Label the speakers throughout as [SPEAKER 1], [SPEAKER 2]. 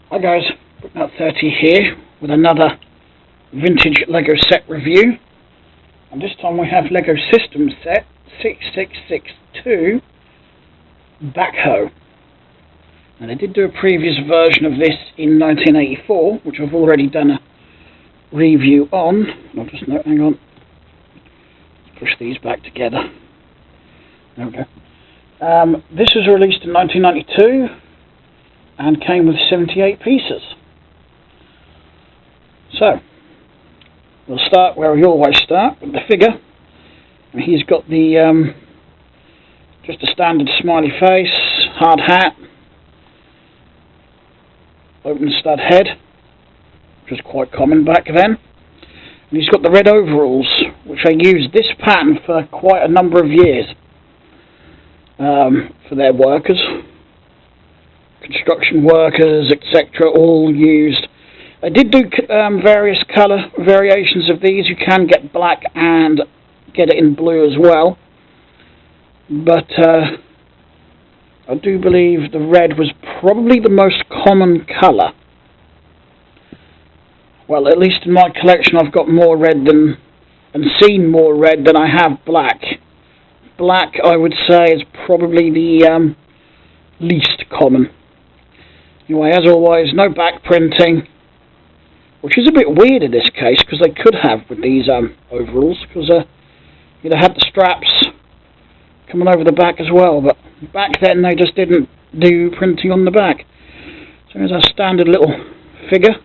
[SPEAKER 1] Hi guys, Booknut30 here with another vintage Lego set review, and this time we have Lego System Set 6662 BackHoe. And I did do a previous version of this in 1984, which I've already done a review on. I'll just hang on, push these back together. There we go. This was released in 1992 and came with 78 pieces. So, we'll start where we always start, with the figure. And he's got the just a standard smiley face, hard hat, open stud head, which was quite common back then. And he's got the red overalls, which I used this pattern for quite a number of years for their workers. Construction workers, etc., all used. I did do various colour variations of these. You can get black and get it in blue as well, but I do believe the red was probably the most common colour. Well, at least in my collection I've got more red than, and seen more red than I have black. Black, I would say, is probably the least common. Anyway, as always, no back printing, which is a bit weird in this case, because they could have with these overalls, because you'd have had the straps coming over the back as well, but back then they just didn't do printing on the back. So here's our standard little figure.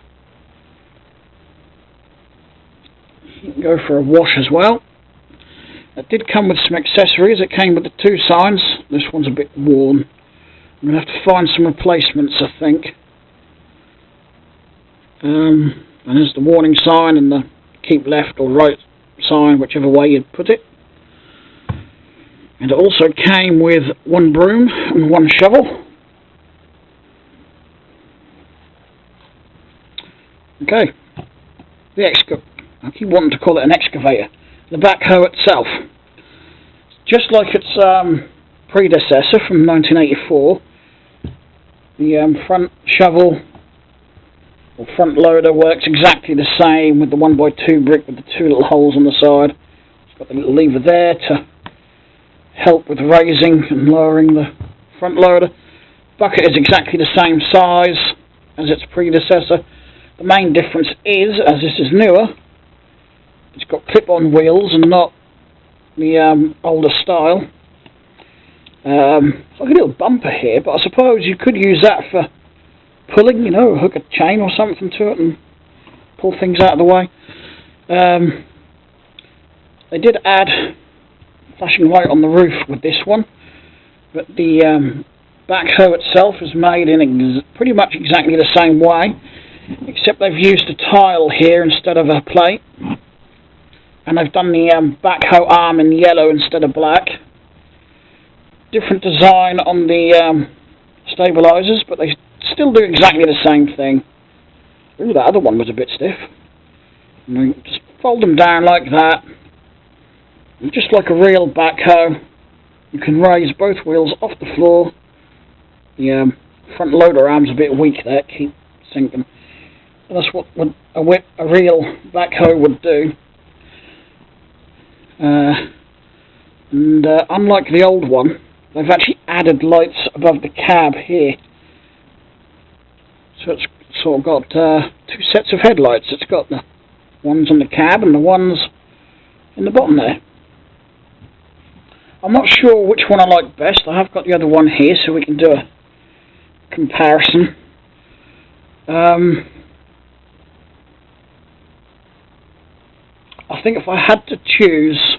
[SPEAKER 1] You can go for a wash as well. It did come with some accessories. It came with the two signs. This one's a bit worn. I'm going to have to find some replacements, I think. And there's the warning sign and the keep left or right sign, whichever way you'd put it. And it also came with one broom and one shovel. Okay. I keep wanting to call it an excavator. The BackHoe itself. Just like its predecessor from 1984. The front shovel or front loader works exactly the same with the 1x2 brick with the two little holes on the side. It's got the little lever there to help with raising and lowering the front loader. Bucket is exactly the same size as its predecessor. The main difference is, as this is newer, it's got clip-on wheels and not the older style. It's like a little bumper here, but I suppose you could use that for pulling, you know, hook a chain or something to it and pull things out of the way. They did add flashing light on the roof with this one, but the BackHoe itself is made in pretty much exactly the same way, except they've used a tile here instead of a plate, and they've done the BackHoe arm in yellow instead of black. Different design on the stabilizers, but they still do exactly the same thing. Ooh, that other one was a bit stiff. And just fold them down like that. And just like a real BackHoe, you can raise both wheels off the floor. The front loader arm's a bit weak there, keep sinking. And that's what a real BackHoe would do. And unlike the old one, they've actually added lights above the cab here. So it's sort of got two sets of headlights. It's got the ones on the cab and the ones in the bottom there. I'm not sure which one I like best. I have got the other one here so we can do a comparison. I think if I had to choose,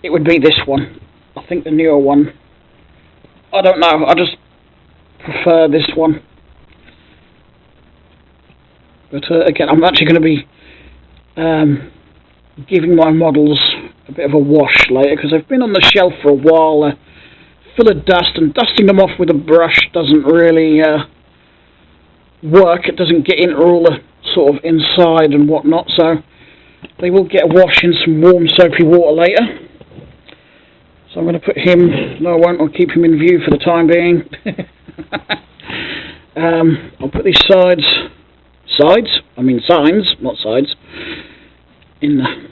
[SPEAKER 1] it would be this one. I think the newer one. I don't know, I just prefer this one. But again, I'm actually going to be giving my models a bit of a wash later, because they've been on the shelf for a while, full of dust, and dusting them off with a brush doesn't really work. It doesn't get into all the sort of inside and whatnot, so they will get a wash in some warm soapy water later. So I'm going to put him, no I won't, I'll keep him in view for the time being. I'll put these signs, not sides, in the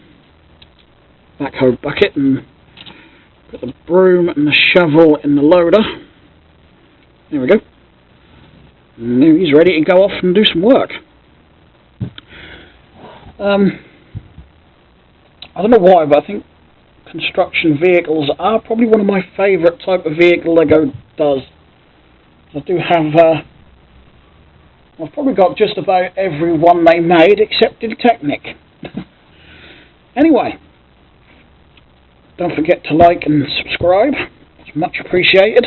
[SPEAKER 1] backhoe bucket and put the broom and the shovel in the loader. There we go. And now he's ready to go off and do some work. I don't know why, but I think construction vehicles are probably one of my favourite type of vehicle Lego does. I do have, I've probably got just about every one they made except in Technic. Anyway, don't forget to like and subscribe, it's much appreciated,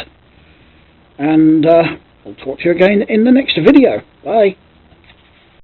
[SPEAKER 1] and I'll talk to you again in the next video. Bye.